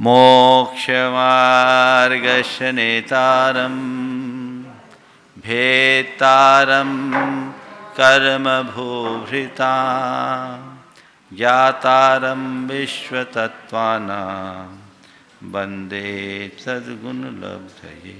मोक्षमार्गस्य नेतारं भेत्तारं कर्मभूभृतां ज्ञातारं विश्वतत्त्वानां वन्दे सद्गुणलब्धये।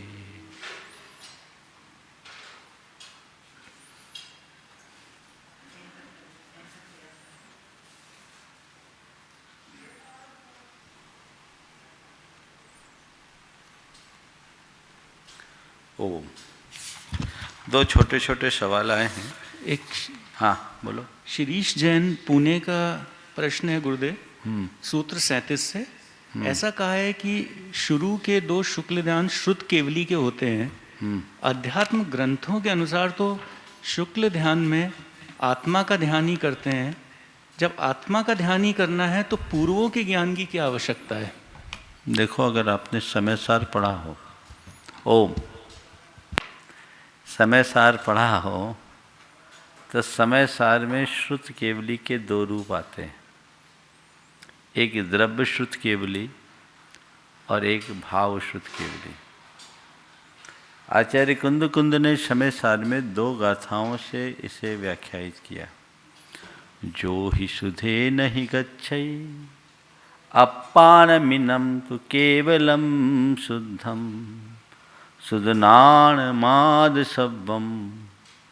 ओम। दो छोटे छोटे सवाल आए हैं। एक हाँ बोलो। शिरीष जैन पुणे का प्रश्न है गुरुदेव, सूत्र 37 से। ऐसा कहा है कि शुरू के दो शुक्ल ध्यान श्रुत केवली के होते हैं। अध्यात्म ग्रंथों के अनुसार तो शुक्ल ध्यान में आत्मा का ध्यान ही करते हैं। जब आत्मा का ध्यान ही करना है तो पूर्वों के ज्ञान की क्या आवश्यकता है? देखो, अगर आपने समय सार पढ़ा हो, ओम समय सार पढ़ा हो, तो समय सार में श्रुत केवली के दो रूप आते हैं, एक द्रव्य श्रुत केवली और एक भाव श्रुत केवली। आचार्य कुंद कुंद ने समय सार में दो गाथाओं से इसे व्याख्यायित किया। जो ही सुधे नहीं गच्छै अपानमिनं तु केवलं शुद्धम सुदनाणमाद सब्बम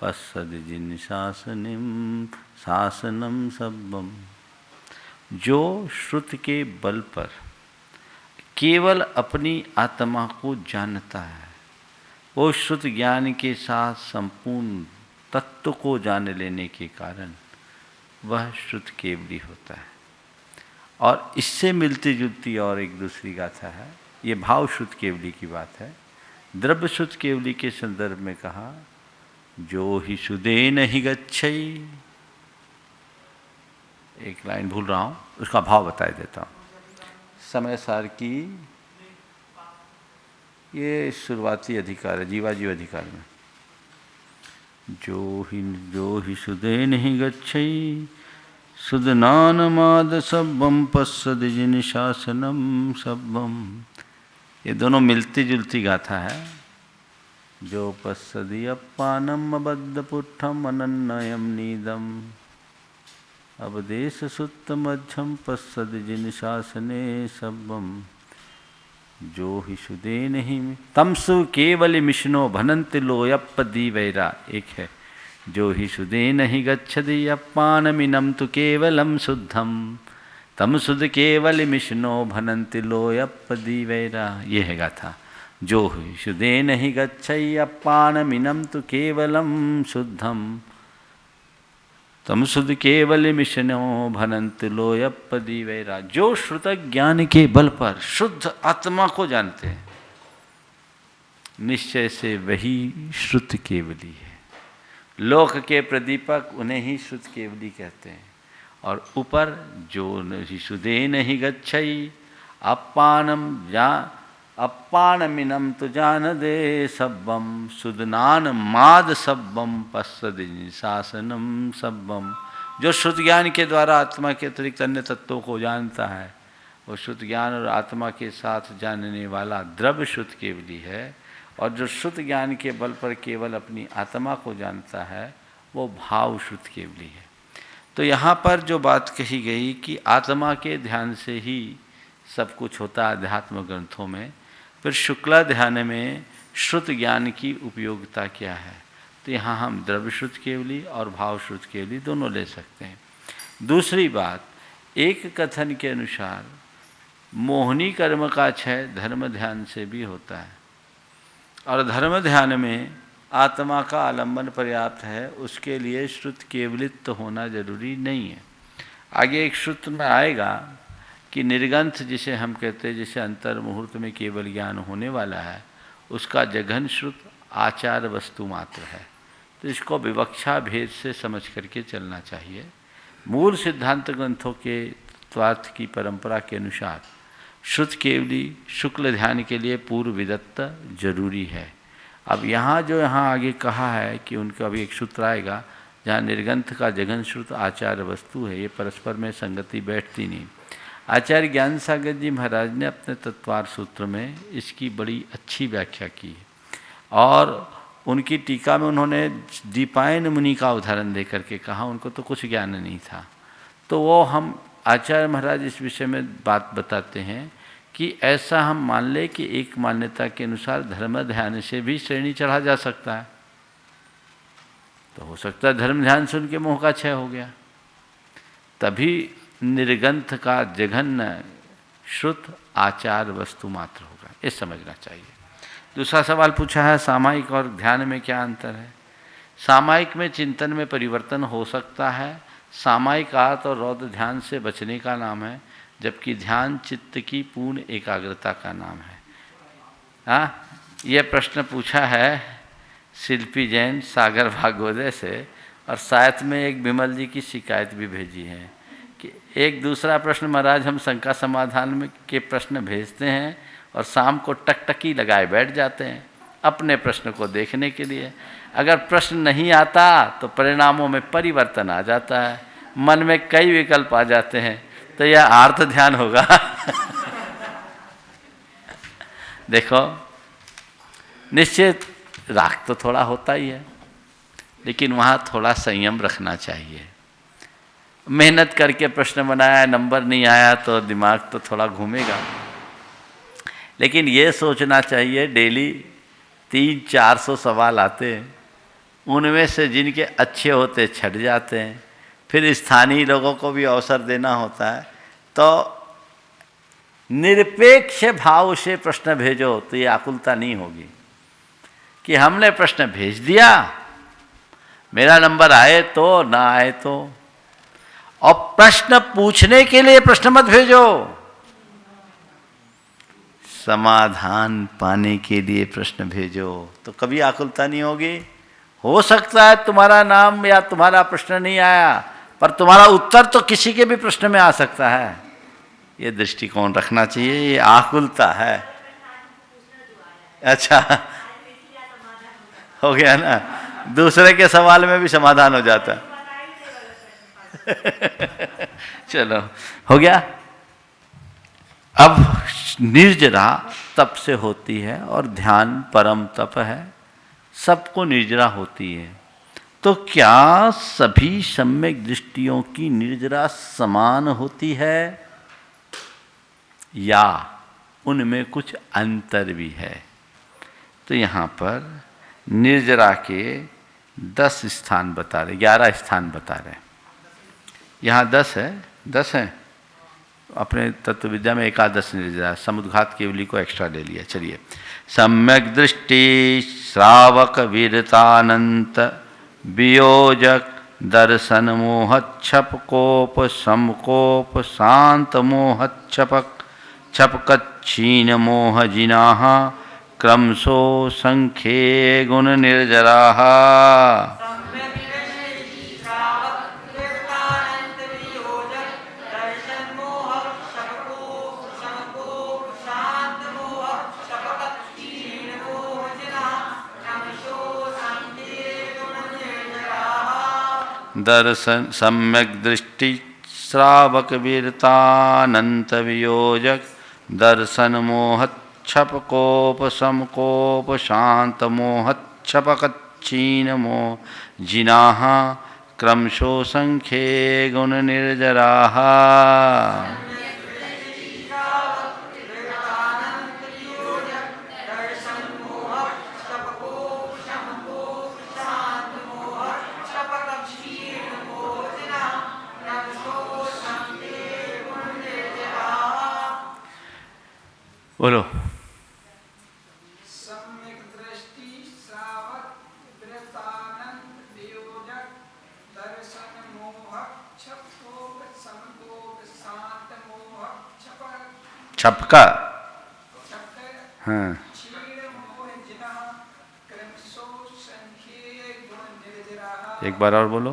पश्यद जिन शासनम सब्बम। जो श्रुत के बल पर केवल अपनी आत्मा को जानता है, वो श्रुत ज्ञान के साथ संपूर्ण तत्व को जान लेने के कारण वह श्रुत केवली होता है। और इससे मिलती जुलती और एक दूसरी गाथा है, ये भाव श्रुत केवली की बात है। द्रव्य श्रुत केवली के संदर्भ में कहा, जो ही सुदे नहीं गच्छै, एक लाइन भूल रहा हूँ, उसका भाव बता देता हूँ। समय सार की ये शुरुआती अधिकार है, जीवाजीव अधिकार में। जो ही सुदे नहीं गच्छै सुदनानमाद सब्बम पश्यद जिन शासनम सब्बम। ये दोनों मिलती जुलती गाथा है। जो पश्यदि अपानम अबद्धपुट्ठम अनन्नयम नीदम अवदेश सुत्तमध्यम पश्यद जिन शासने सब्बम। जो ही सुदे नहीं तमसु केवल मिशनो भनंत लोयप्पदी वैरा, एक है। जो ही सुदे नहीं गच्छति अपानमिनं तु केवलं शुद्धम तम सुद केवल मिशनो भनंत लोयप्पदी वैरा, ये है गाथा। जो ही सुदे नहीं गच्छै अपानमिनं तु केवलं शुद्धम तम सुद केवल मिशनो भनंत लोयप्पदी वैरा। जो श्रुत ज्ञान के बल पर शुद्ध आत्मा को जानते हैं, निश्चय से वही श्रुत केवली है। लोक के प्रदीपक उन्हें ही श्रुत केवली कहते हैं। और ऊपर जो सुदे नहीं गच्छै अपानमिनं तु जान दे सब्बम सुदनान माद सब्बम पश्यद शासनम सब्बम। जो श्रुत ज्ञान के द्वारा आत्मा के अतिरिक्त अन्य तत्वों को जानता है, वो श्रुत ज्ञान और आत्मा के साथ जानने वाला द्रव्य श्रुत केवली है। और जो श्रुत ज्ञान के बल पर केवल अपनी आत्मा को जानता है, वो भाव श्रुत केवली है। तो यहाँ पर जो बात कही गई कि आत्मा के ध्यान से ही सब कुछ होता है अध्यात्म ग्रंथों में, फिर शुक्ला ध्यान में श्रुत ज्ञान की उपयोगिता क्या है, तो यहाँ हम द्रव्य श्रुत केवली और भाव श्रुत केवली दोनों ले सकते हैं। दूसरी बात, एक कथन के अनुसार मोहिनी कर्म का क्षय धर्म ध्यान से भी होता है, और धर्म ध्यान में आत्मा का आलंबन पर्याप्त है, उसके लिए श्रुत केवलित्व होना जरूरी नहीं है। आगे एक श्रुत में आएगा कि निर्गंथ जिसे हम कहते हैं, जिसे अंतर मुहूर्त में केवल ज्ञान होने वाला है, उसका जघन श्रुत आचार वस्तु मात्र है। तो इसको विवक्षा भेद से समझ करके चलना चाहिए। मूल सिद्धांत ग्रंथों के तत्वार्थ की परंपरा के अनुसार श्रुत केवली शुक्ल ध्यान के लिए पूर्व विदत्त जरूरी है। अब यहाँ आगे कहा है कि उनका भी एक सूत्र आएगा जहाँ निर्गंथ का जघन श्रुत आचार वस्तु है, ये परस्पर में संगति बैठती नहीं। आचार्य ज्ञान सागर जी महाराज ने अपने तत्वार सूत्र में इसकी बड़ी अच्छी व्याख्या की है, और उनकी टीका में उन्होंने दीपायन मुनि का उदाहरण दे करके कहा, उनको तो कुछ ज्ञान नहीं था। तो वो हम आचार्य महाराज इस विषय में बात बताते हैं कि ऐसा हम मान ले कि एक मान्यता के अनुसार धर्म ध्यान से भी श्रेणी चढ़ा जा सकता है। तो हो सकता है धर्म ध्यान से उनके मोह का क्षय हो गया, तभी निर्गंथ का जघन्य श्रुत आचार वस्तु मात्र होगा, ये समझना चाहिए। दूसरा सवाल पूछा है सामायिक और ध्यान में क्या अंतर है। सामायिक में चिंतन में परिवर्तन हो सकता है, सामायिक अर्थ और रौद्र ध्यान से बचने का नाम है, जबकि ध्यान चित्त की पूर्ण एकाग्रता का नाम है। हाँ, यह प्रश्न पूछा है शिल्पी जैन सागर भागवत से, और साथ में एक विमल जी की शिकायत भी भेजी है कि एक दूसरा प्रश्न महाराज हम शंका समाधान में के प्रश्न भेजते हैं और शाम को टकटकी लगाए बैठ जाते हैं अपने प्रश्न को देखने के लिए। अगर प्रश्न नहीं आता तो परिणामों में परिवर्तन आ जाता है, मन में कई विकल्प आ जाते हैं, तो यह आर्त ध्यान होगा। देखो, निश्चित राग तो थोड़ा होता ही है, लेकिन वहाँ थोड़ा संयम रखना चाहिए। मेहनत करके प्रश्न बनाया, नंबर नहीं आया तो दिमाग तो थोड़ा घूमेगा, लेकिन ये सोचना चाहिए डेली 300-400 सवाल आते हैं, उनमें से जिनके अच्छे होते छट जाते हैं, फिर स्थानीय लोगों को भी अवसर देना होता है। तो निरपेक्ष भाव से प्रश्न भेजो तो ये आकुलता नहीं होगी कि हमने प्रश्न भेज दिया, मेरा नंबर आए तो ना आए तो। और प्रश्न पूछने के लिए प्रश्न मत भेजो, समाधान पाने के लिए प्रश्न भेजो, तो कभी आकुलता नहीं होगी। हो सकता है तुम्हारा नाम या तुम्हारा प्रश्न नहीं आया, पर तुम्हारा उत्तर तो किसी के भी प्रश्न में आ सकता है। ये दृष्टिकोण रखना चाहिए, ये आकुलता है। अच्छा, हो गया ना, दूसरे के सवाल में भी समाधान हो जाता। चलो, हो गया। अब निर्जरा तप से होती है और ध्यान परम तप है, सबको निर्जरा होती है। तो क्या सभी सम्यक दृष्टियों की निर्जरा समान होती है या उनमें कुछ अंतर भी है? तो यहाँ पर निर्जरा के 10 स्थान बता रहे, 11 स्थान बता रहे। यहाँ 10 है, 10 है। अपने तत्व विद्या में एकादश निर्जरा, समुद्घात केवली को एक्स्ट्रा ले लिया। चलिए, सम्यक दृष्टि श्रावक वीरतानंत वियोजक दर्शन मोहच्छप कोप समकोप शांत मोहच्छपक छपकच्छीन मोह जिनाः क्रमशो संख्ये गुण निर्जराः। दर्शन सम्यक दृष्टि श्रावक वीरतानंत वियोजक दर्शन मोहच्छप कोप समकोप शांत मोहच्छपकच्छीन मोह जिनाः क्रमशो संख्ये गुण निर्जराः। बोलो। सम्यक दृष्टि श्रावक वीरतानंद वियोजक दर्शन मोहक छपकोप समकोप शांत मोहक छपका। हाँ, क्षीण मोह जिनाः क्रमशो संख्ये गुण निर्जराः। एक बार और बोलो।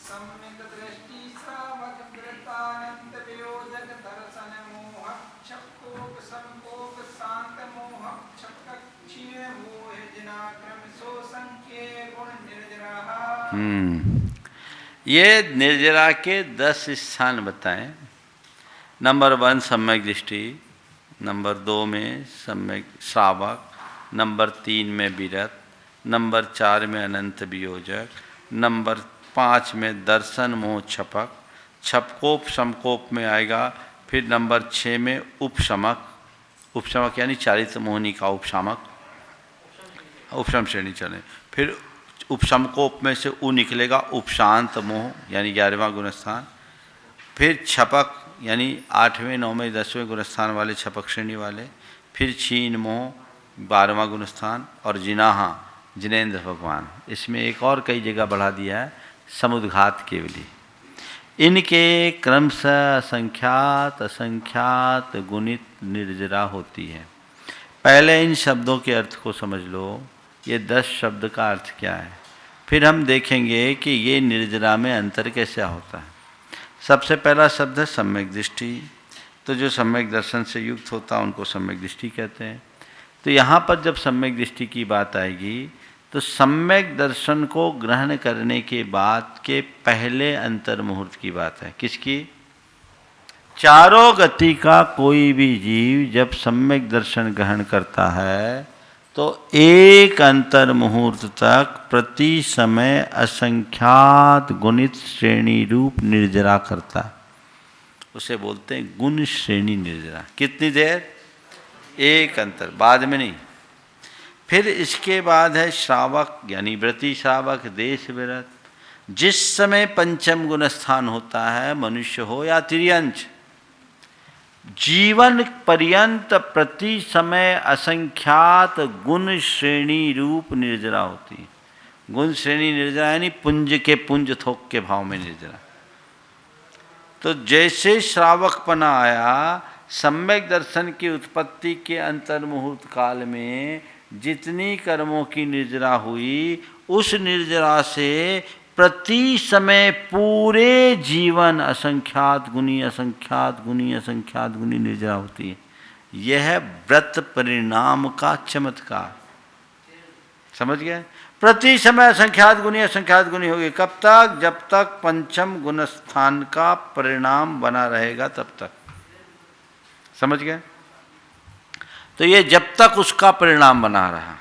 सम्यक दृष्टि श्रावक वीरतानंद वियोजक दर्शन मोहक छपकोप समकोप शांत मोहक छपक क्षीण मोह जिनाः क्रमशो संख्ये गुण निर्जराः। ये निर्जरा के 10 स्थान बताएं। नंबर 1 सम्यक दृष्टि, नंबर 2 में सम्यक श्रावक, नंबर 3 में विरत, नंबर 4 में अनंत वियोजक, नंबर 5 में दर्शन मोह छपक, छपकोप समकोप में आएगा। फिर नंबर 6 में उपशमक, उपशमक यानी चारित्र मोहनी का उपशामक, उपशम श्रेणी चले। फिर उपशमकोप में से उ निकलेगा उपशांत मोह यानी 11वां गुणस्थान। फिर छपक यानी 8वें 9वें 10वें गुणस्थान वाले छपक श्रेणी वाले। फिर छीन मोह 12वां गुणस्थान। और जिनाहा जिनेन्द्र भगवान, इसमें एक और कई जगह बढ़ा दिया है समुद्घात केवली। इनके क्रमशः असंख्यात असंख्यात गुणित निर्जरा होती है। पहले इन शब्दों के अर्थ को समझ लो, ये 10 शब्द का अर्थ क्या है, फिर हम देखेंगे कि ये निर्जरा में अंतर कैसे होता है। सबसे पहला शब्द है सम्यक दृष्टि। तो जो सम्यक दर्शन से युक्त होता है उनको सम्यक दृष्टि कहते हैं। तो यहाँ पर जब सम्यक दृष्टि की बात आएगी तो सम्यक दर्शन को ग्रहण करने के बाद के पहले अंतर मुहूर्त की बात है। किसकी? चारों गति का कोई भी जीव जब सम्यक दर्शन ग्रहण करता है तो एक अंतर मुहूर्त तक प्रति समय असंख्यात गुणित श्रेणी रूप निर्जरा करता है। उसे बोलते हैं गुण श्रेणी निर्जरा। कितनी देर? एक अंतर, बाद में नहीं। फिर इसके बाद है श्रावक यानी व्रती श्रावक, देश विरत। जिस समय पंचम गुण स्थान होता है, मनुष्य हो या तिर्यंच, जीवन पर्यंत प्रति समय असंख्यात गुण श्रेणी रूप निर्जरा होती है। गुण श्रेणी निर्जरा यानी पुंज के पुंज थोक के भाव में निर्जरा। तो जैसे श्रावकपना आया, सम्यक दर्शन की उत्पत्ति के अंतर मुहूर्त काल में जितनी कर्मों की निर्जरा हुई, उस निर्जरा से प्रति समय पूरे जीवन असंख्यात गुनी असंख्यात गुनी असंख्यात गुनी निर्जरा होती है। यह व्रत परिणाम का चमत्कार। समझ गए? प्रति समय असंख्यात गुनी होगी। कब तक? जब तक पंचम गुण स्थान का परिणाम बना रहेगा तब तक। समझ गए? तो ये जब तक उसका परिणाम बना रहा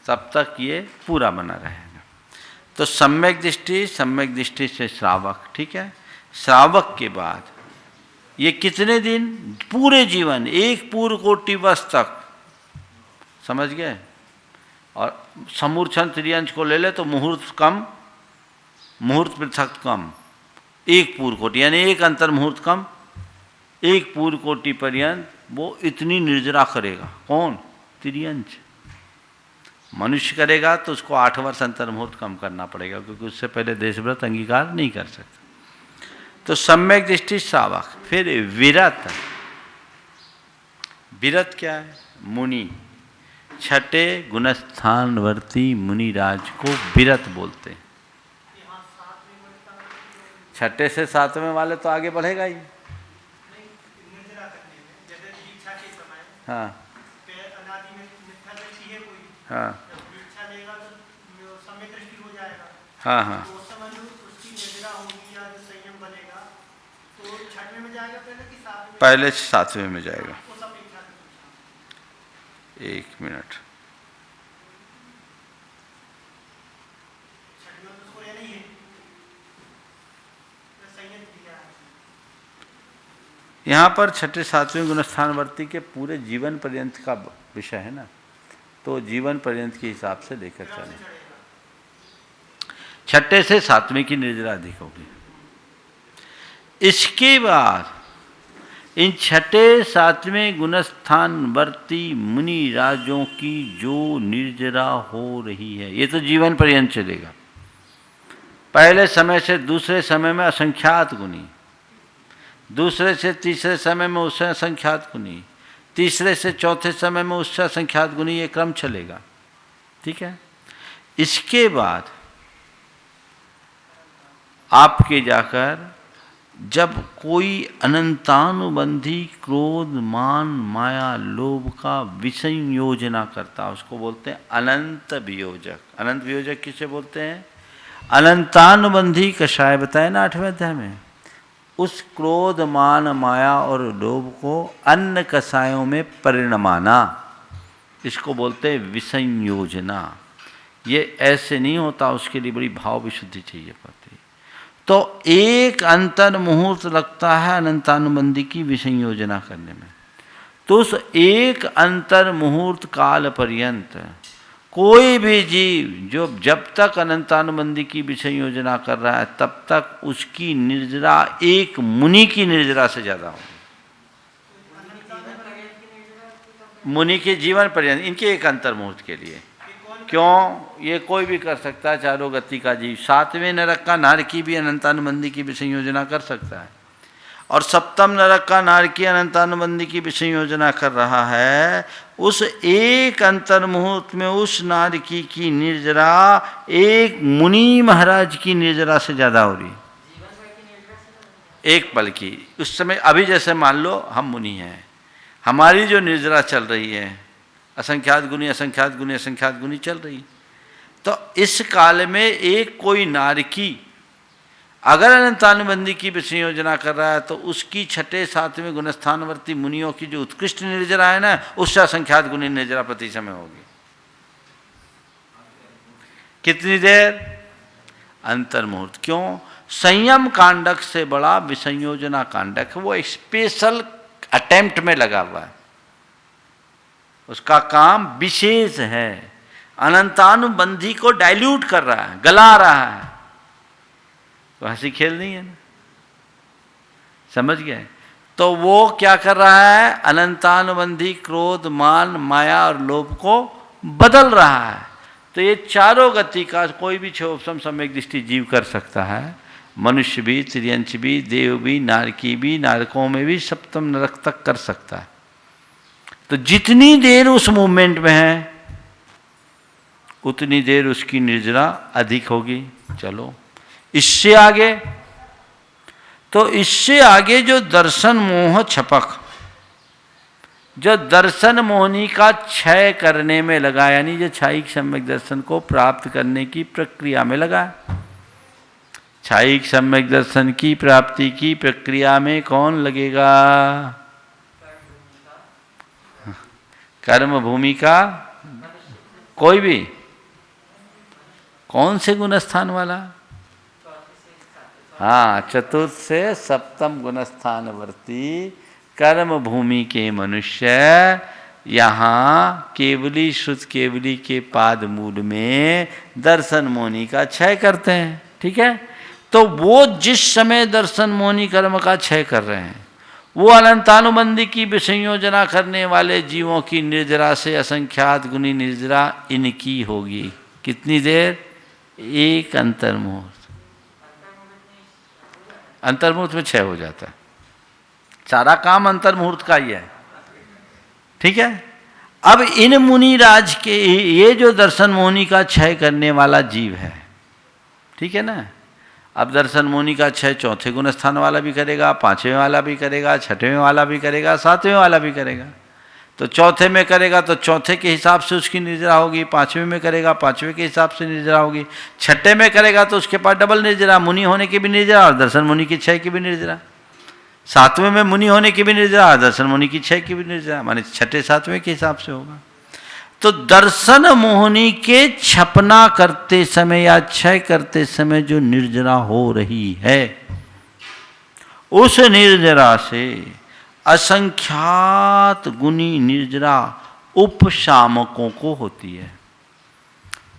तब तक ये पूरा बना रहेगा। तो सम्यक दृष्टि से श्रावक, ठीक है। श्रावक के बाद ये कितने दिन? पूरे जीवन, एक पूर्व कोटि वर्ष तक। समझ गए? और समूर्छन त्रियंश को ले ले तो मुहूर्त कम, मुहूर्त पृथक कम, एक पूर्व कोटि यानी एक अंतर मुहूर्त कम, एक पूर्व कोटि पर्यंत वो इतनी निर्जरा करेगा। कौन? तिर्यंच। मनुष्य करेगा तो उसको 8 वर्ष अंतर मुहूर्त कम करना पड़ेगा, क्योंकि उससे पहले देशव्रत अंगीकार नहीं कर सकता। तो सम्यक दृष्टि श्रावक। फिर विरत। विरत क्या है? मुनि। छठे गुणस्थानवर्ती मुनिराज को विरत बोलते हैं। छठे से 7वें वाले तो आगे बढ़ेगा ही। हाँ हाँ हाँ हाँ पहले 7वें में जाएगा। एक मिनट। यहाँ पर छठे 7वें गुणस्थानवर्ती के पूरे जीवन पर्यंत का विषय है ना, तो जीवन पर्यंत के हिसाब से लेकर चलें। छठे से 7वें की निर्जरा अधिक होगी। इसके बाद इन छठे 7वें गुणस्थानवर्ती मुनि राजों की जो निर्जरा हो रही है, ये तो जीवन पर्यंत चलेगा। पहले समय से दूसरे समय में असंख्यात गुनी, दूसरे से तीसरे समय में उससे असंख्यात गुनी, तीसरे से चौथे समय में उससे असंख्यात गुनी, ये क्रम चलेगा। ठीक है। इसके बाद आपके जाकर जब कोई अनंतानुबंधी क्रोध मान माया लोभ का विसंयोजना करता, उसको बोलते हैं अनंत वियोजक। अनंत वियोजक किसे बोलते हैं? अनंतानुबंधी कषाय बताए ना 8वें अध्याय में। उस क्रोध मान माया और लोभ को अन्न कषायों में परिणमाना, इसको बोलते हैं विसंयोजना। ये ऐसे नहीं होता, उसके लिए बड़ी भाव विशुद्धि चाहिए पड़ती। तो एक अंतर मुहूर्त लगता है अनंतानुबंधी की विसंयोजना करने में। तो उस एक अंतर मुहूर्त काल पर्यंत कोई भी जीव जो जब तक अनंतानुबंधी की विषय योजना कर रहा है तब तक उसकी निर्जरा एक मुनि की निर्जरा से ज्यादा होगी। मुनि के जीवन पर्यंत, इनके एक अंतर मुहूर्त के लिए। क्यों? ये कोई भी कर सकता है, चारों गति का जीव। सातवें नरक का नारकी भी अनंतानुबंधी की विषय योजना कर सकता है, और सप्तम नरक का नारकी अनंतानुबंधी की विषय योजना कर रहा है। उस एक अंतर मुहूर्त में उस नारकी की निर्जरा एक मुनि महाराज की निर्जरा से ज्यादा हो रही, एक पल की। उस समय अभी जैसे मान लो हम मुनि हैं, हमारी जो निर्जरा चल रही है असंख्यात गुनी असंख्यात गुनी असंख्यात गुनी चल रही, तो इस काल में एक कोई नारकी अगर अनंतानुबंधी की विषय योजना कर रहा है तो उसकी छठे सातवें गुणस्थानवर्ती मुनियों की जो उत्कृष्ट निर्जरा है ना, उससे असंख्यात गुनी निर्जरा प्रति समय होगी। कितनी देर? अंतर मुहूर्त। क्यों? संयम कांडक से बड़ा विसंयोजना कांडक है, वो एक स्पेशल अटेम्प्ट में लगा हुआ है, उसका काम विशेष है। अनंतानुबंधी को डाइल्यूट कर रहा है, गला रहा है। तो हंसी खेल नहीं है ना, समझ गए? तो वो क्या कर रहा है? अनंतानुबंधी क्रोध मान माया और लोभ को बदल रहा है। तो ये चारों गति का कोई भी क्षोभसम सम्यक दृष्टि जीव कर सकता है। मनुष्य भी, त्रियंश भी, देव भी, नारकी भी, नारकों में भी सप्तम नरक तक कर सकता है। तो जितनी देर उस मूवमेंट में है उतनी देर उसकी निर्जरा अधिक होगी। चलो इससे आगे, तो इससे आगे जो दर्शन मोह छपक, जो दर्शन मोहनी का क्षय करने में लगा, यानी जो छायिक सम्यक दर्शन को प्राप्त करने की प्रक्रिया में लगा। छायिक सम्यक दर्शन की प्राप्ति की प्रक्रिया में कौन लगेगा? कर्म भूमि का कोई भी, कौन से गुणस्थान वाला? हाँ, चतुर्थ से सप्तम गुणस्थानवर्ती कर्म भूमि के मनुष्य यहाँ केवली श्रुत केवली के पाद मूल में दर्शन मोनी का क्षय करते हैं। ठीक है? तो वो जिस समय दर्शन मोनी कर्म का क्षय कर रहे हैं, वो अनंतानुबंधी की विसंयोजना करने वाले जीवों की निर्जरा से असंख्यात गुनी निर्जरा इनकी होगी। कितनी देर? एक अंतर मुहूर्त। अंतर मुहूर्त में क्षय हो जाता है। सारा काम अंतर मुहूर्त का ही है। ठीक है? अब इन मुनि राज के ये जो दर्शन मोनी का क्षय करने वाला जीव है, ठीक है ना? अब दर्शन मोनी का क्षय चौथे गुण स्थान वाला भी करेगा, पांचवें वाला भी करेगा, छठवें वाला भी करेगा, सातवें वाला भी करेगा। तो चौथे में करेगा तो चौथे के हिसाब से उसकी निर्जरा होगी, पांचवें में करेगा पांचवें के हिसाब से निर्जरा होगी, छठे में करेगा तो उसके पास डबल निर्जरा, मुनि होने की भी निर्जरा और दर्शन मुनि की क्षय की भी निर्जरा। सातवें में मुनि होने की भी निर्जरा और दर्शन मुनि की क्षय की भी निर्जरा, माने छठे सातवें के हिसाब से होगा। तो दर्शन मोहनी के छपना करते समय या क्षय करते समय जो निर्जरा हो रही है, उस निर्जरा से असंख्यात गुनी निर्जरा उपशामकों को होती है।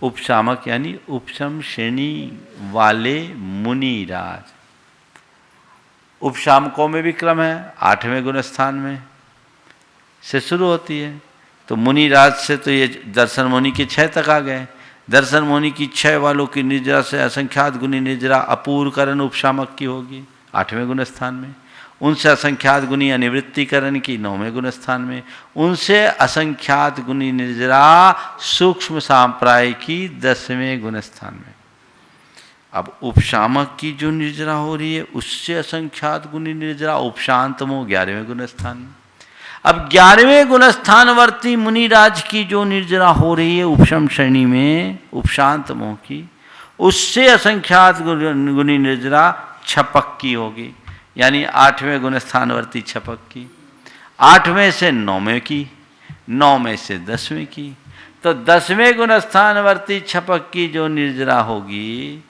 उपशामक यानी उपशम श्रेणी वाले मुनिराज। उपशामकों में भी क्रम है, 8वें गुण स्थान में से शुरू होती है। तो मुनिराज से तो ये दर्शन मुनि के 6 तक आ गए। दर्शन मुनि की 6 वालों की निर्जरा से असंख्यात गुनी निर्जरा अपूर्वकरण उपशामक की होगी 8वें गुण स्थान में। उनसे असंख्यात गुनी अनिवृत्तिकरण की 9वें गुण स्थान में। उनसे असंख्यात गुनी निर्जरा सूक्ष्म सांप्राय की 10वें गुण स्थान में। अब उपशामक की जो निर्जरा हो रही है उससे असंख्यात गुनी निर्जरा उपशांत मोह 11वें गुण स्थान में। अब 11वें गुण स्थानवर्ती मुनिराज की जो निर्जरा हो रही है उपशम श्रेणी में उपशांत मोह की, उससे असंख्यात गुनी निर्जरा छपक की होगी। यानी 8वें गुण स्थानवर्ती छपक की, 8वें से 9वें की, 9वें से 10वें की। तो 10वें गुण स्थानवर्ती छपक की जो निर्जरा होगी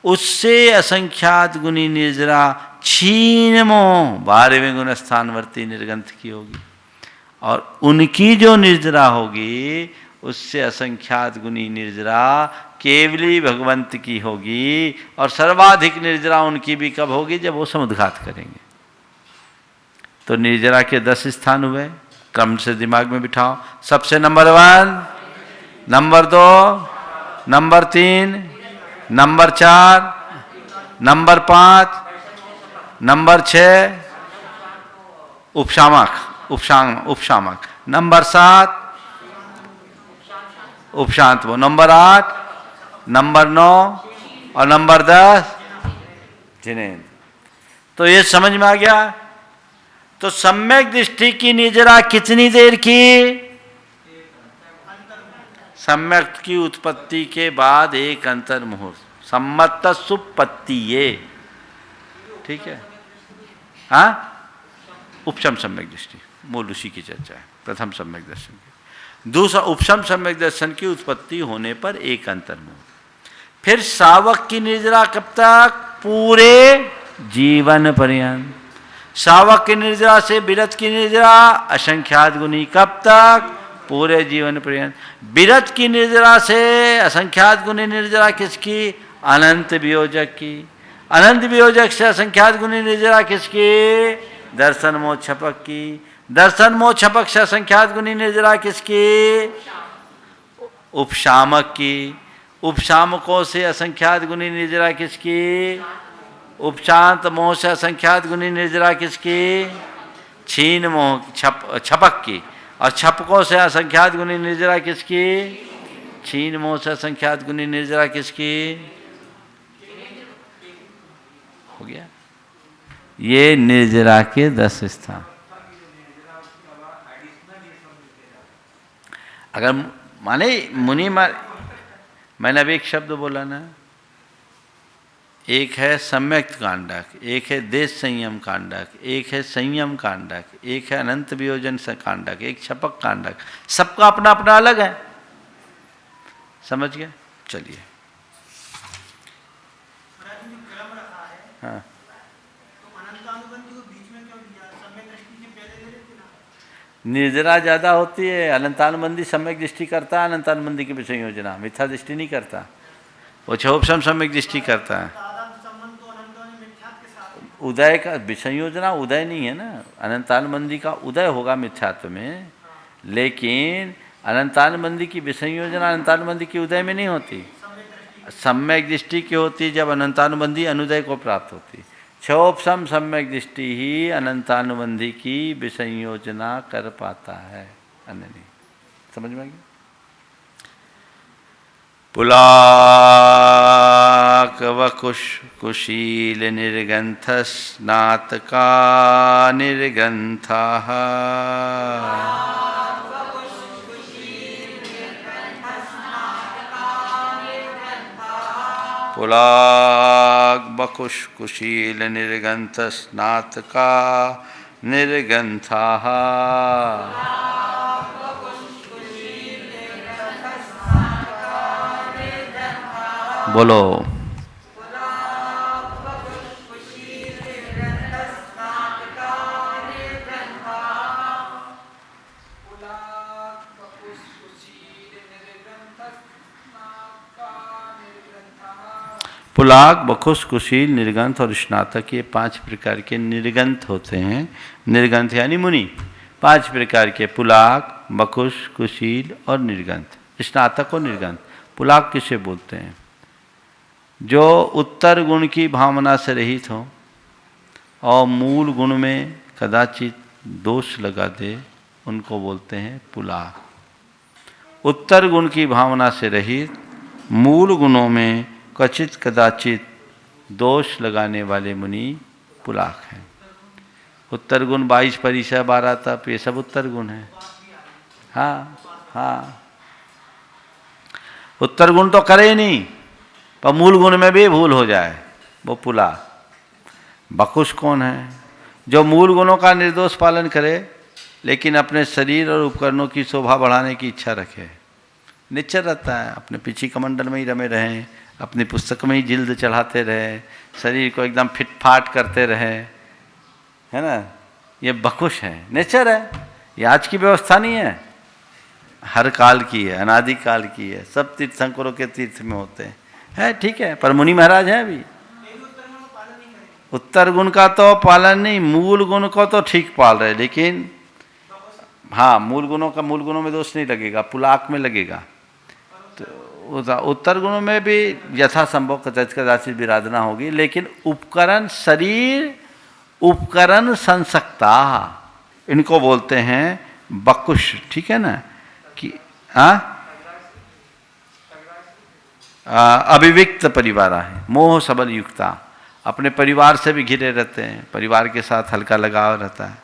उससे असंख्यात गुणी निर्जरा क्षीणमो 12वें गुण स्थानवर्ती निर्गंथ की होगी, और उनकी जो निर्जरा होगी उससे असंख्यात गुणी निर्जरा केवली भगवंत की होगी, और सर्वाधिक निर्जरा उनकी भी कब होगी, जब वो समुद्घात करेंगे। तो निर्जरा के 10 स्थान हुए, क्रम से दिमाग में बिठाओ। सबसे number 1, number 2, number 3, number 4, number 5, number 6 उपशामक, नंबर 7 उपशांत वो, नंबर 8, नंबर 9 और नंबर 10 जिनेन्द्र। तो ये समझ में आ गया। तो सम्यक दृष्टि की निर्जरा कितनी देर की? सम्यक की उत्पत्ति के बाद एक अंतर मुहूर्त, सम्मत सुपत्ति, ये ठीक है। हाँ, उपशम सम्यक दृष्टि मूल उसी की चर्चा है, प्रथम सम्यक दर्शन की। दूसरा उपशम सम्यक दर्शन की उत्पत्ति होने पर एक अंतर मुहूर्त। फिर शावक की निर्जरा कब तक? पूरे जीवन पर्यंत। शावक की निर्जरा से विरत की निर्जरा असंख्यात गुनी कब तक? पूरे जीवन पर्यंत। विरत की निर्जरा से असंख्यात गुनी निर्जरा किसकी? अनंत वियोजक की। अनंत वियोजक से असंख्यात गुनी निर्जरा किसकी? दर्शन मोह छपक की। दर्शन मोह छपक से असंख्यात गुनी निर्जरा किसकी? उपशामक की। उपशामकों से असंख्यात गुनी निर्जरा किसकी? उपशांत मोह से असंख्यात गुनी निर्जरा किसकी? छीन मोह छपक की। और छपकों से असंख्यात गुनी निर्जरा किसकी? छीन मोह से असंख्यात गुनी निर्जरा किसकी? हो गया। ये निर्जरा के 10 स्थान। अगर माने मुनि मैंने अभी एक शब्द बोला ना, एक है सम्यक कांडक, एक है देश संयम कांडक, एक है संयम कांडक, एक है अनंत वियोजन से कांडक, एक छपक कांडक, सबका अपना अपना अलग है। समझ गए? चलिए। हाँ, निर्जरा ज्यादा होती है, अनंतानुबंधी सम्यक दृष्टि करता है, अनंतानुबंधी की विषय योजना, मिथ्या दृष्टि नहीं करता, वो क्षोभसम सम्यक दृष्टि करता है। उदय का विषय योजना उदय नहीं है ना, अनंतानुबंधी का उदय होगा मिथ्यात्व में, लेकिन अनंतानुबंधी की विषय योजना अनंतानुबंधी की उदय में नहीं होती, सम्यक दृष्टि की होती जब अनंतानुबंधी अनुदय को प्राप्त होती। क्षोभसम सम्यक दृष्टि ही अनंतानुबंधी की विसंयोजना कर पाता है, अन्य नहीं। समझ में आ गया? पुलाक वकुश कुशील निर्गंथ स्नातका निर्गंथा पुलाक बकुश कुशील निर्गंथ स्नातका निर्गंथा। बोलो। पुलाक, बकुश, कुशील, निर्गंथ और स्नातक, ये 5 प्रकार के निर्गंथ होते हैं। निर्गंथ यानी मुनि, 5 प्रकार के पुलाक, बकुश, कुशील और निर्गंथ। स्नातक और निर्गंथ। पुलाक किसे बोलते हैं? जो उत्तर गुण की भावना से रहित हो और मूल गुण में कदाचित दोष लगा दे, उनको बोलते हैं पुलाक। उत्तर गुण की भावना से रहित, मूल गुणों में क्वचित कदाचित दोष लगाने वाले मुनि पुलाक हैं। उत्तर गुण 22 परिचय 12 तप, ये सब उत्तर गुण है। हाँ हाँ, उत्तर गुण तो करे ही नहीं, पर मूल गुण में भी भूल हो जाए, वो पुलाक। बकुश कौन है? जो मूल गुणों का निर्दोष पालन करे लेकिन अपने शरीर और उपकरणों की शोभा बढ़ाने की इच्छा रखे, निश्चल रहता है, अपने पीछे कमंडल में ही रमे रहें, अपनी पुस्तक में ही जिल्द चढ़ाते रहे, शरीर को एकदम फिटफाट करते रहे, है ना, ये बकुश है, नेचर है। ये आज की व्यवस्था नहीं है, हर काल की है, अनादि काल की है, सब तीर्थंकरों के तीर्थ में होते हैं, है ठीक है। पर मुनि महाराज हैं अभी, उत्तर गुण का तो पालन नहीं, मूल गुण को तो ठीक पाल रहे, लेकिन हाँ मूल गुणों में दोष नहीं लगेगा, पुलाक में लगेगा। तो उत्तर गुणों में भी यथासंभव कदाचित विराधना होगी, लेकिन उपकरण शरीर उपकरण संसक्ता, इनको बोलते हैं बकुश, ठीक है ना, कि अविविक्त परिवार है, मोह सबल युक्ता, अपने परिवार से भी घिरे रहते हैं, परिवार के साथ हल्का लगाव रहता है।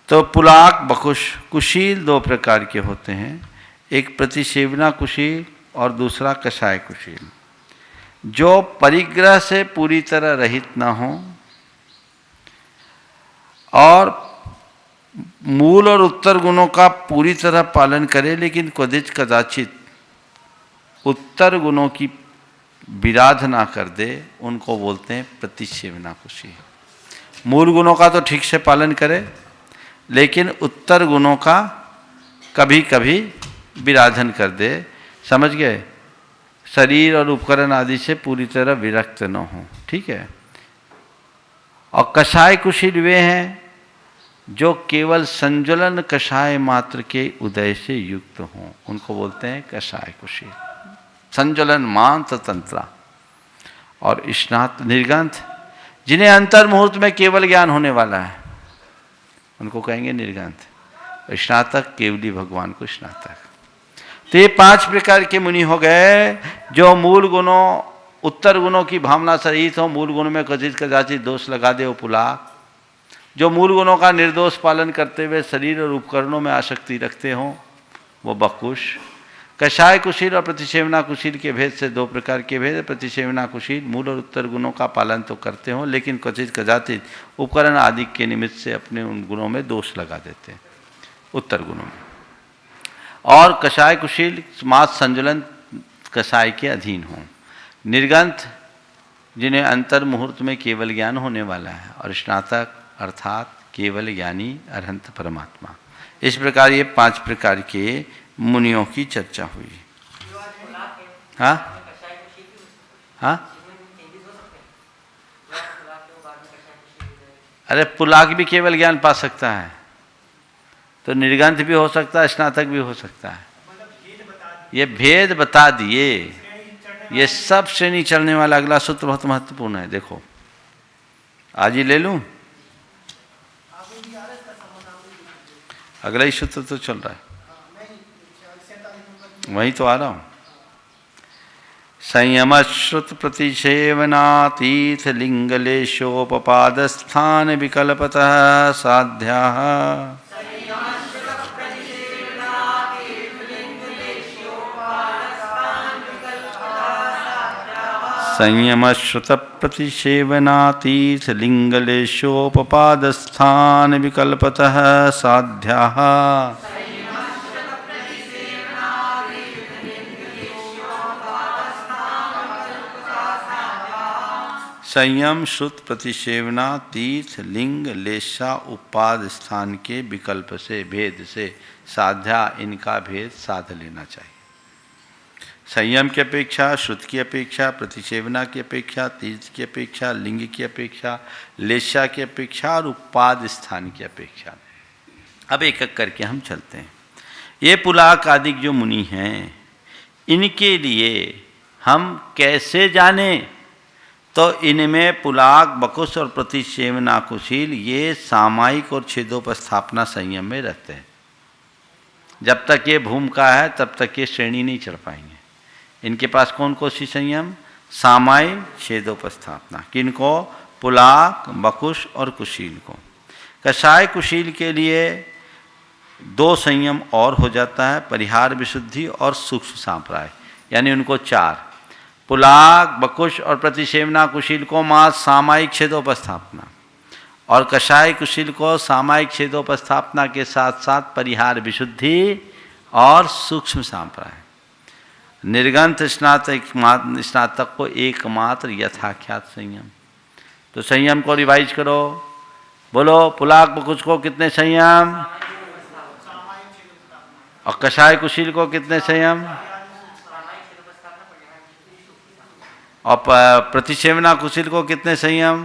तो पुलाक बकुश कुशील दो प्रकार के होते हैं, एक प्रतिसेवना कुशील और दूसरा कषाय कुशील। जो परिग्रह से पूरी तरह रहित ना हो और मूल और उत्तर गुणों का पूरी तरह पालन करे, लेकिन कदाचित उत्तर गुणों की विराधना कर दे, उनको बोलते हैं प्रतिसेवना कुशील। मूल गुणों का तो ठीक से पालन करे, लेकिन उत्तर गुणों का कभी कभी विराधन कर दे, समझ गए, शरीर और उपकरण आदि से पूरी तरह विरक्त न हो, ठीक है। और कषाय कुशील वे हैं जो केवल संज्वलन कषाय मात्र के उदय से युक्त हों, उनको बोलते हैं कषाय कुशील। संज्वलन मांत्र तंत्रा और स्नात निर्गंथ, जिन्हें अंतर मुहूर्त में केवल ज्ञान होने वाला है, उनको कहेंगे निर्गंथ। स्नातक केवली भगवान को स्नातक। तो ये 5 प्रकार के मुनि हो गए जो मूल गुणों उत्तर गुणों की भावना से रहित हो, मूल गुण में कदाचित दोष लगा दे वो पुलाक, जो मूल गुणों का निर्दोष पालन करते हुए शरीर और उपकरणों में आसक्ति रखते हों वो बकुश। कषाय कुशील और प्रतिसेवना कुशील के भेद से 2 प्रकार के भेद। प्रतिसेवना कुशील मूल और उत्तर गुणों का पालन तो करते हों, लेकिन कदाचित उपकरण आदि के निमित्त से अपने उन गुणों में दोष लगा देते हैं उत्तर गुणों में। और कषाय कुशील मास संजुलन कषाय के अधीन हों। निर्गंथ जिन्हें अंतर मुहूर्त में केवल ज्ञान होने वाला है, और स्नातक अर्थात केवल ज्ञानी अरहंत परमात्मा। इस प्रकार ये 5 प्रकार के मुनियों की चर्चा हुई। हाँ हाँ, अरे पुलाक भी केवल ज्ञान पा सकता है, तो निर्गंथ भी हो सकता है, स्नातक भी हो सकता है। ये भेद बता दिए, ये सब श्रेणी चलने वाला अगला सूत्र बहुत महत्वपूर्ण है। देखो आज ही ले लूं, अगला ही सूत्र तो चल रहा है, वही तो आ रहा हूं। संयम श्रुत प्रतिसेवनातीथ लिंगलेशोपपाद स्थान विकल्पतः साध्या। संयम श्रुत प्रतिसेवनातीथ लिंगलेशोपपाद स्थान विकल्पतः साध्या। संयम श्रुत प्रतिसेवना तीर्थ लिंग लेशा उपाद स्थान के विकल्प से भेद से साध्या, इनका भेद साध लेना चाहिए। संयम की अपेक्षा, श्रुत की अपेक्षा, प्रतिसेवना की अपेक्षा, तीर्थ की अपेक्षा, लिंग की अपेक्षा, लेशा की अपेक्षा और उपाद स्थान की अपेक्षा। अब एक एक करके हम चलते हैं। ये पुलाक आदि जो मुनि हैं, इनके लिए हम कैसे जाने, तो इनमें पुलाक, बकुश और प्रतिसेवना कुशील ये सामायिक और छेदोपस्थापना संयम में रहते हैं। जब तक ये भूमिका है तब तक ये श्रेणी नहीं चढ़ पाएंगे। इनके पास कौन कौन सी संयम? सामायिक, छेदोपस्थापना। किनको? पुलाक, बकुश और कुशील को। कषाय कुशील के लिए 2 संयम और हो जाता है, परिहार विशुद्धि और सूक्ष्म सांप्राय, यानी उनको 4। पुलाक, बकुश और प्रतिसेवना कुशील को मास सामायिक छेदोपस्थापना, और कषाय कुशील को सामायिक छेदोपस्थापना के साथ साथ परिहार विशुद्धि और सूक्ष्म सांप्राय। निर्गंथ स्नातक को एकमात्र यथाख्यात संयम। तो संयम को रिवाइज करो, बोलो पुलाक बकुश को कितने संयम, और कषाय कुशील को कितने संयम, और प्रतिसेवना कुशील को कितने संयम,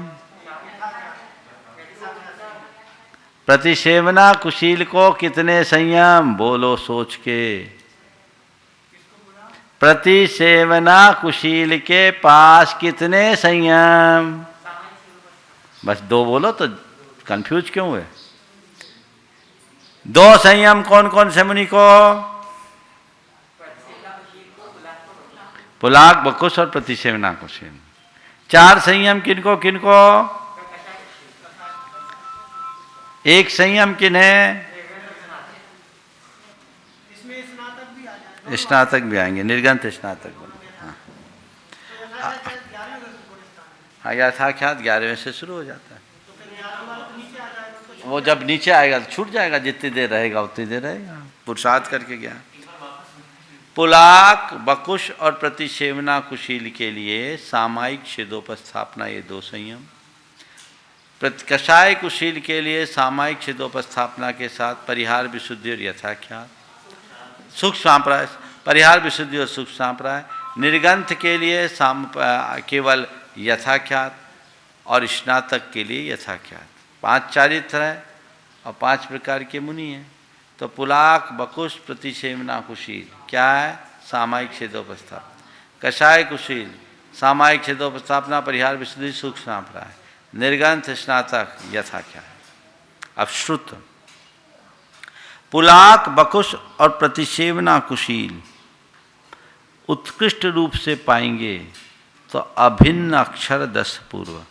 प्रतिसेवना कुशील को कितने संयम, बोलो सोच के। प्रतिसेवना कुशील के पास कितने संयम, बस दो बोलो तो कंफ्यूज क्यों हुए। दो संयम कौन कौन से मुनि को, पुलाक बकुश और प्रतिसेवना कुशील। चार संयम किनको किनको, एक संयम किन है, स्नातक भी आएंगे, निर्गंथ स्नातक। हाँ यथाख्यात 11वें से शुरू हो जाता है। वो जब नीचे आएगा तो छूट जाएगा, जितनी देर रहेगा उतनी देर रहेगा, पुरुषार्थ करके गया। पुलाक बकुश और प्रतिसेवना कुशील के लिए सामायिक छेदोपस्थापना ये दो संयम। कषाय कुशील के लिए सामायिक छेदोपस्थापना के साथ परिहार विशुद्धि और यथाख्यात, सूक्ष्म सांप्राय, परिहार विशुद्धि और सूक्ष्म सांप्राय। निर्गंथ के लिए केवल यथाख्यात और स्नातक के लिए यथाख्यात। 5 चारित्र है और 5 प्रकार के मुनि हैं। तो पुलाक बकुश प्रतिसेवना कुशील क्या है, सामायिक छेदोपस्थापना। कषाय कुशील सामायिक छेदोपस्थापना परिहार विशुद्धि सूक्ष्म सांप्राय। निर्गंथ स्नातक यथाख्यात। अब श्रुत पुलाक बकुश और प्रतिसेवना कुशील उत्कृष्ट रूप से पाएंगे तो अभिन्न अक्षर 10 पूर्व,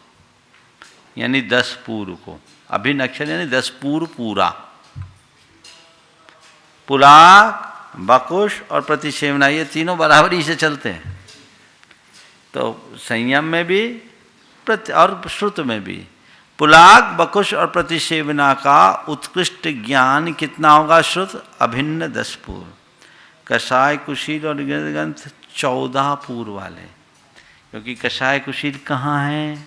यानी 10 पूर्व को, अभिन्न अक्षर यानी 10 पूर्व पूरा। पुलाक बकुश और प्रतिसेवना ये तीनों बराबरी से चलते हैं। तो संयम में भी और श्रुत में भी पुलाक बकुश और प्रतिसेवना का उत्कृष्ट ज्ञान कितना होगा, श्रुत अभिन्न 10 पूर्व। कषाय कुशील और निर्गंथ 14 पूर्व वाले, क्योंकि कषाय कुशील कहाँ है,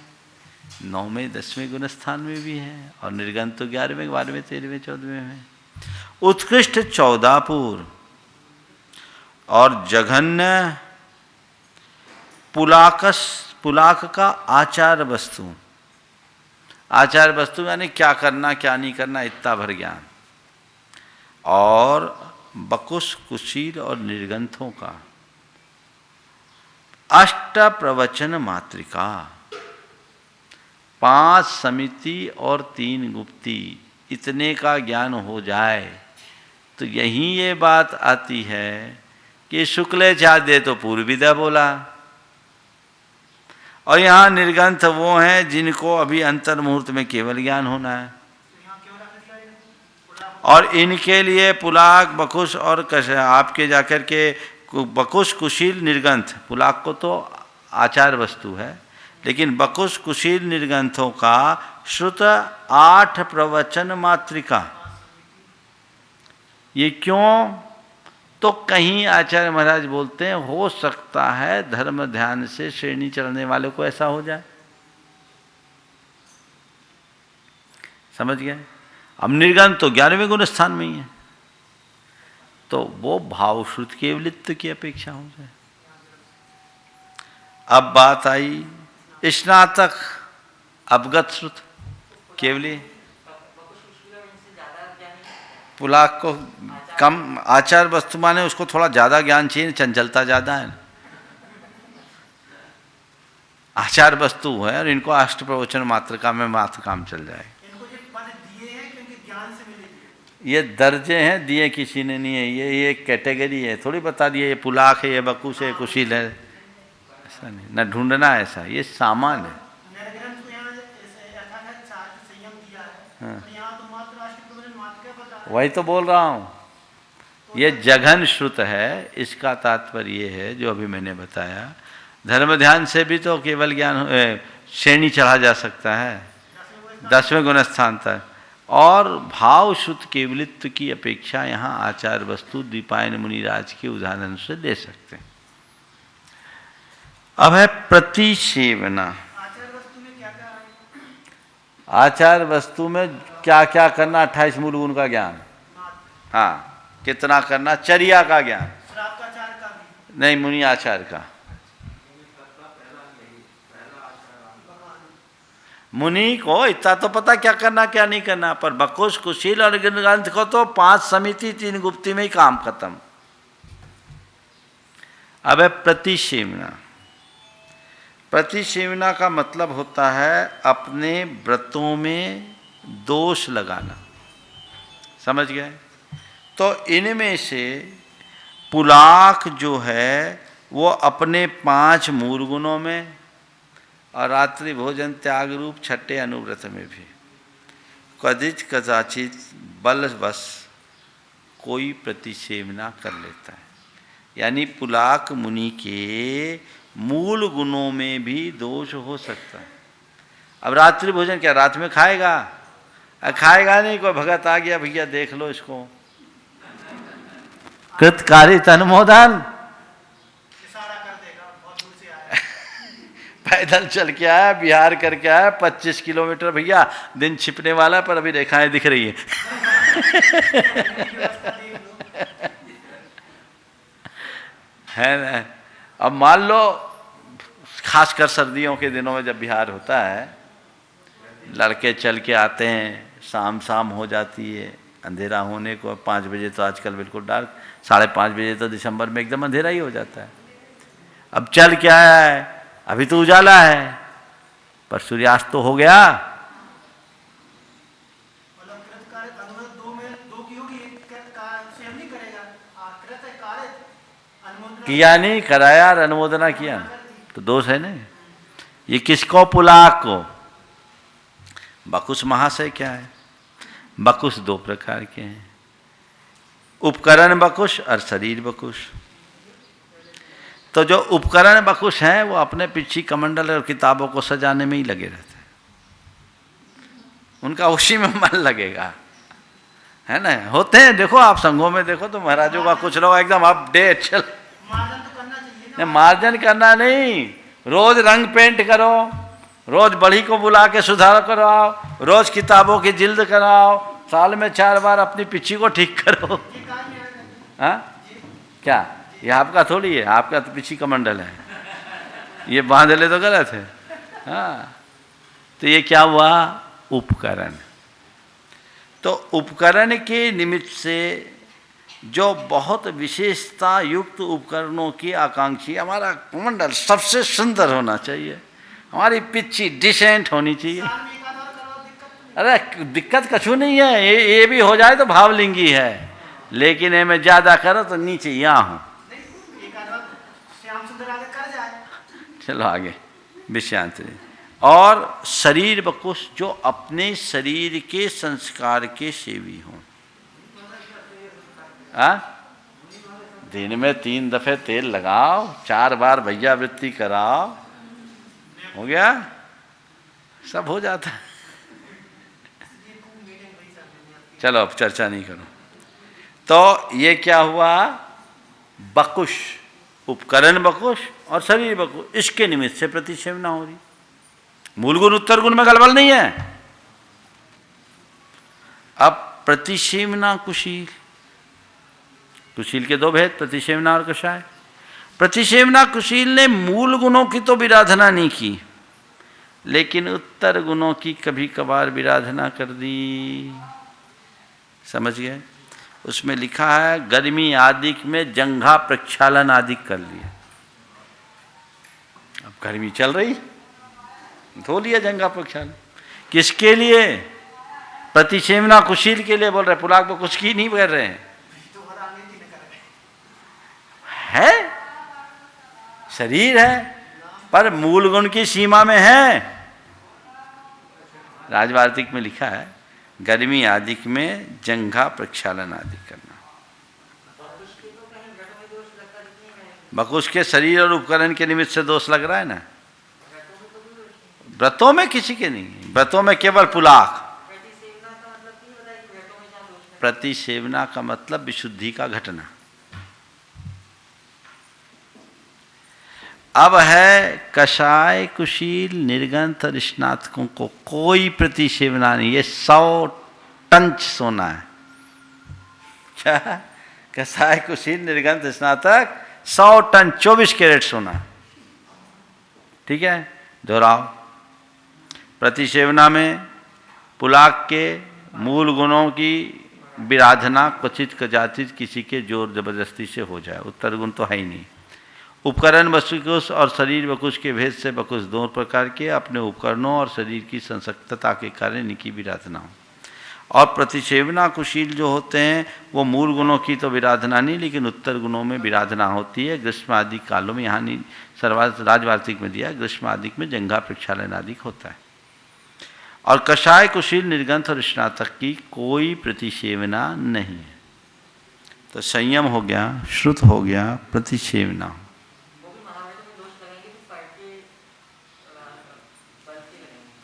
9वें 10वें गुण स्थान में भी है, और निर्गंथ तो 11वें 12वें 13वें 14वें में। उत्कृष्ट 14 पूर्व और जघन्य पुलाक का आचार वस्तु, आचार वस्तु यानी क्या करना क्या नहीं करना इतना भर ज्ञान। और बकुश कुशील और निर्गंथों का 8 प्रवचन मात्रिका, 5 समिति और 3 गुप्ती, इतने का ज्ञान हो जाए तो यहीं ये बात आती है कि शुक्ले चादे तो पूर्विदा बोला, और यहाँ निर्गंथ वो हैं जिनको अभी अंतर मुहूर्त में केवल ज्ञान होना है। और इनके लिए पुलाक बकुश और आपके जाकर के बकुश कुशील निर्गंथ, पुलाक को तो आचार वस्तु है, लेकिन बकुश कुशील निर्गंथों का श्रुत 8 प्रवचन मात्रिका। ये क्यों, तो कहीं आचार्य महाराज बोलते हैं हो सकता है धर्म ध्यान से श्रेणी चढ़ने वाले को ऐसा हो जाए। समझ गए। अब निर्गंथ तो 11वें गुण स्थान में ही है, तो वो भावश्रुत केवलित्व की अपेक्षा हो जाए। अब बात आई स्नातक अवगत श्रुत केवली, पुलाक को कम आचार वस्तु माने उसको थोड़ा ज़्यादा ज्ञान चाहिए, चंचलता ज़्यादा है। आचार वस्तु है और इनको 8 प्रवचन मात्रिका में मात्र काम चल जाएगा। ये दर्जे हैं, दिए किसी ने नहीं है, ये कैटेगरी है, थोड़ी बता दिए ये पुलाक है, ये बकुश है, कुशील है, ऐसा नहीं, न ढूंढना ऐसा, ये सामान है। हाँ। वही तो बोल रहा हूँ, ये जघन श्रुत है। इसका तात्पर्य ये है जो अभी मैंने बताया, धर्म ध्यान से भी तो केवल ज्ञान श्रेणी चढ़ा जा सकता है। 10वें गुण स्थान तक। और भाव शुद्ध केवलित्व की अपेक्षा यहाँ आचार वस्तु दीपायन मुनिराज के उदाहरण से दे सकते हैं। अब है प्रतिसेवना। आचार वस्तु में क्या क्या करना? 28 मूल गुण का ज्ञान, हाँ, कितना करना? चर्या का ज्ञान नहीं, मुनि आचार का। मुनि को इतना तो पता क्या करना क्या नहीं करना, पर बकुश, कुशील और ग्रंथ को तो 5 समिति 3 गुप्ती में ही काम खत्म। अब है प्रतिसेवना। प्रतिसेवना का मतलब होता है अपने व्रतों में दोष लगाना, समझ गए? तो इनमें से पुलाक जो है वो अपने 5 मूल गुणों में और रात्रि भोजन त्याग रूप छठे अनुव्रत में भी कदिच कदाचित बलवश कोई प्रतिसेवना कर लेता है। यानी पुलाक मुनि के मूल गुणों में भी दोष हो सकता है। अब रात्रि भोजन क्या रात में खाएगा? खाएगा नहीं, कोई भगत आ गया, भैया देख लो इसको, कृतकारित अनुमोदन, पैदल चल के आया, बिहार करके आया, 25 किलोमीटर, भैया दिन छिपने वाला पर अभी रेखाएं दिख रही है। है ना? अब मान लो खासकर सर्दियों के दिनों में जब बिहार होता है, लड़के चल के आते हैं, शाम हो जाती है, अंधेरा होने को 5 बजे तो आजकल बिल्कुल डार्क, 5:30 बजे तो दिसंबर में एकदम अंधेरा ही हो जाता है। अब चल के आया है, अभी तो उजाला है, पर सूर्यास्त तो हो गया। किया नहीं, कराया और अनुमोदना किया तो दोष है ना। ये किसको? पुलाक को। बकुश महाशय क्या है? बकुश 2 प्रकार के हैं, उपकरण बकुश और शरीर बकुश। तो जो उपकरण बकुश हैं वो अपने पीछे कमंडल और किताबों को सजाने में ही लगे रहते हैं, उनका उसी में मन लगेगा, है ना? होते हैं, देखो आप संघों में देखो तो महाराजों का कुछ लोग एकदम अपडेट चल। मार्जन करना नहीं, रोज रंग पेंट करो, रोज बड़ी को बुला के सुधार कराओ, रोज किताबों की जिल्द कराओ, साल में 4 बार अपनी पिछी को ठीक करो। हाँ क्या ये आपका थोड़ी है, आपका तो पिछी कमंडल है, ये बांध ले तो गलत है। हाँ, तो ये क्या हुआ? उपकरण। तो उपकरण के निमित्त से जो बहुत विशेषता युक्त उपकरणों की आकांक्षी, हमारा कमंडल सबसे सुंदर होना चाहिए, हमारी पिच्ची डिसेंट होनी चाहिए। अरे दिक्कत कछु नहीं है, ये भी हो जाए तो भावलिंगी है, लेकिन ये में ज्यादा करो तो नीचे यहाँ हूँ। चलो आगे विषयांत। और शरीर बकुश जो अपने शरीर के संस्कार के सेवी हों। दिन में 3 दफे तेल लगाओ, 4 बार भैया वृत्ति कराओ, हो गया, सब हो जाता है। चलो अब चर्चा नहीं करो। तो ये क्या हुआ? बकुश, उपकरण बकुश और शरीर बकुश, इसके निमित्त से प्रतिसेवना हो रही। मूल गुण उत्तर गुण में गड़बड़ नहीं है। अब प्रतिसेवना कुशील, कुशील के 2 भेद, प्रतिसेवना और कषाय। प्रतिसेवना कुशील ने मूल गुणों की तो विराधना नहीं की, लेकिन उत्तर गुणों की कभी कभार विराधना कर दी। समझ गए? उसमें लिखा है गर्मी आदि में जंघा प्रक्षालन आदि कर लिया। अब गर्मी चल रही, धो लिया जंघा प्रक्षालन। किसके लिए? प्रतिसेवना कुशील के लिए बोल रहे, पुलाक को कुछ की नहीं कर रहे हैं। है शरीर है पर मूल गुण की सीमा में है। राजवार्तिक में लिखा है गर्मी आदि में जंघा प्रक्षालन आदि करना। बकुश के शरीर और उपकरण के निमित्त से दोष लग रहा है ना। व्रतों में किसी के नहीं, व्रतों में केवल पुलाक। प्रतिसेवना का मतलब विशुद्धि का घटना। अब है कषाय कुशील निर्गंथ और स्नातकों को कोई प्रतिसेवना नहीं, ये 100 टन सोना है। क्या? कषाय कुशील निर्गंथ स्नातक 100 टन 24 कैरेट सोना। ठीक है, दोहराओ। प्रतिसेवना में पुलाक के मूल गुणों की विराधना क्वचित कदाचित किसी के जोर जबरदस्ती से हो जाए, उत्तर गुण तो है ही नहीं। उपकरण वस्तुकोश और शरीर वकुश के भेद से वकुश दो प्रकार के, अपने उपकरणों और शरीर की संसक्तता के कारण इनकी विराधना हो। और प्रतिसेवना कुशील जो होते हैं वो मूल गुणों की तो विराधना नहीं, लेकिन उत्तर गुणों में विराधना होती है। ग्रीष्म आदि कालों में, यहाँ नहीं राजवार्तिक में दिया, ग्रीष्म आदि में जंघा प्रक्षालन आदि होता है। और कषाय कुशील निर्गंथ और स्नातक की कोई प्रतिसेवना नहीं है। तो संयम हो गया, श्रुत हो गया, प्रतिसेवना।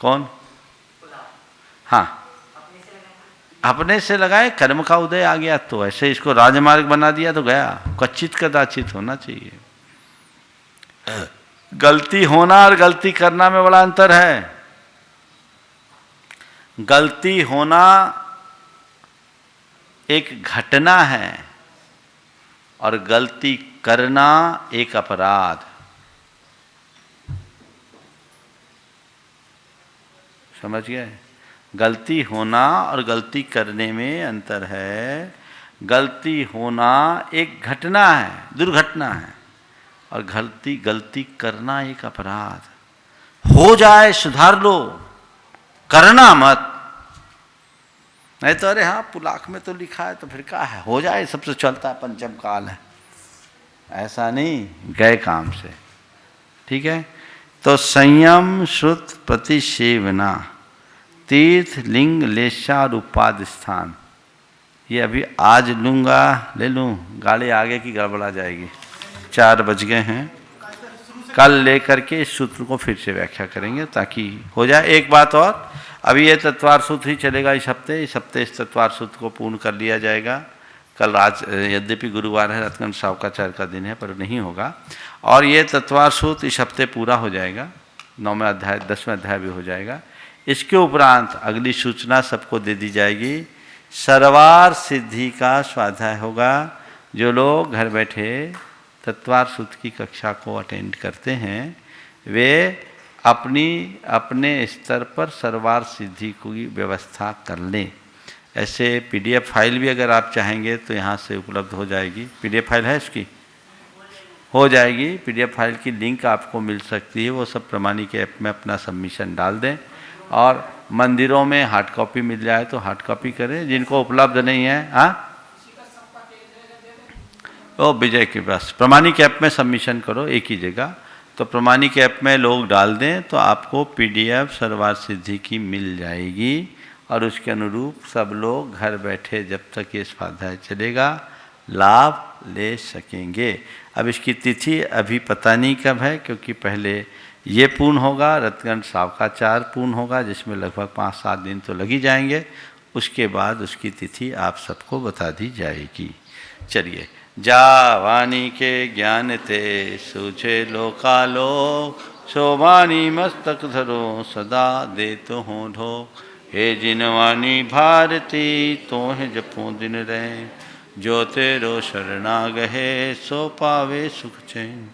कौन? हाँ, अपने से लगाए, कर्म का उदय आ गया तो ऐसे इसको राजमार्ग बना दिया तो गया, क्वचित कदाचित होना चाहिए। गलती होना और गलती करना में बड़ा अंतर है। गलती होना एक घटना है और गलती करना एक अपराध। समझ गए? गलती होना और गलती करने में अंतर है। गलती होना एक घटना है, दुर्घटना है, और गलती करना एक अपराध। हो जाए सुधार लो, करना मत। नहीं तो अरे हाँ पुलाक में तो लिखा है तो फिर क्या है, हो जाए, सबसे चलता है, पंचम काल है, ऐसा नहीं, गए काम से। ठीक है, तो संयम श्रुत प्रतिसेवना तीर्थ लिंग लेशा और उपाद स्थान, ये अभी आज लूँगा, ले लूँ, गाड़ी आगे की गड़बड़ा जाएगी। 4 बज गए हैं, कल लेकर के इस सूत्र को फिर से व्याख्या करेंगे ताकि हो जाए। एक बात और, अभी ये तत्वार सूत्र ही चलेगा इस हफ्ते इस तत्वार सूत्र को पूर्ण कर लिया जाएगा। कल आज यद्यपि गुरुवार है, रत्नगंज सावकाचार्य का दिन है, पर नहीं होगा। और ये तत्वार सूत्र इस हफ्ते पूरा हो जाएगा, 9वें अध्याय 10वें अध्याय भी हो जाएगा। इसके उपरांत अगली सूचना सबको दे दी जाएगी, सर्वार सिद्धि का स्वाध्याय होगा। जो लोग घर बैठे तत्वार सूत्र की कक्षा को अटेंड करते हैं वे अपने स्तर पर सर्वार सिद्धि की व्यवस्था कर लें। ऐसे PDF फाइल भी अगर आप चाहेंगे तो यहाँ से उपलब्ध हो जाएगी। PDF फाइल है इसकी, हो जाएगी। PDF फाइल की लिंक आपको मिल सकती है, वो सब प्रमाणिक ऐप में अपना सबमिशन डाल दें। और मंदिरों में हार्ड कॉपी मिल जाए तो हार्ड कॉपी करें, जिनको उपलब्ध नहीं है हाँ वो विजय के पास प्रमाणिक ऐप में सबमिशन करो एक ही जगह। तो प्रमाणिक ऐप में लोग डाल दें तो आपको PDF सर्वार सिद्धि की मिल जाएगी और उसके अनुरूप सब लोग घर बैठे जब तक ये स्वाध्याय चलेगा लाभ ले सकेंगे। अब इसकी तिथि अभी पता नहीं कब है, क्योंकि पहले ये पूर्ण होगा, रत्नगंज सावकाचार्य पूर्ण होगा, जिसमें लगभग 5-7 दिन तो लग ही जाएंगे। उसके बाद उसकी तिथि आप सबको बता दी जाएगी। चलिए, जा वाणी के ज्ञान ते सूझे लोकालोक, शोभानी मस्तक धरो सदा दे तो हो ढो। हे जिनवानी भारती तोह जपो दिन रहे, जो तेरो शरणा गहे सो पावे सुख चैन।